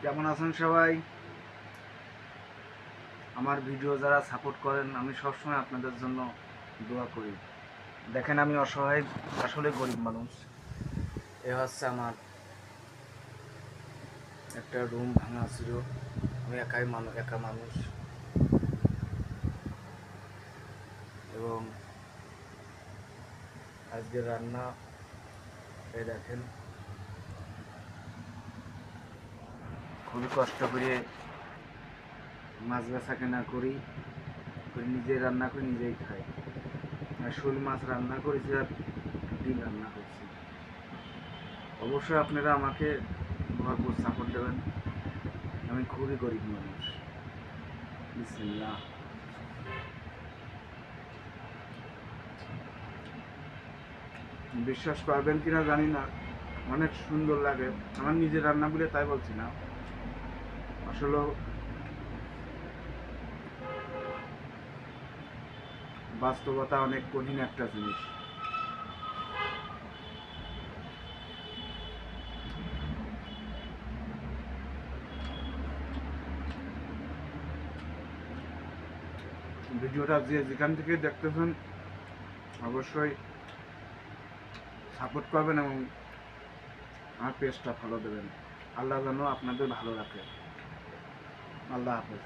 কেমন আছেন সবাই? আমার ভিডিও যারা সাপোর্ট করেন, আমি সবসময় আপনাদের জন্য দোয়া করি। দেখেন, আমি অসহায়, আসলে গরিব মানুষ। এ হচ্ছে আমার একটা রুম ভাঙা ছিল। আমি একা মানুষ, এবং আজকে রান্না এই দেখেন, খুবই কষ্ট করে মাছ বেচা কেনা করি, নিজেই রান্না করে নিজেই খাই। আর শোল মাছ রান্না করেছি, আর ডিম রান্না করছি। অবশ্যই আপনারা আমাকে ভরপুর সাপোর্ট দেবেন। আমি খুবই গরিব মানুষ। বিসমিল্লাহ। বিশ্বাস করবেন কিনা জানি না, অনেক সুন্দর লাগে আমার নিজের রান্না বলে, তাই বলছি না। আসলে বাস্তবতা অনেক কঠিন একটা জিনিস। ভিডিওটা যে যেখান থেকে দেখতেছেন অবশ্যই সাপোর্ট করবেন এবং আমার পেজটা ফলো দেবেন। আল্লাহ যেন আপনাদের ভালো রাখে। আল্লাহ হাফেজ।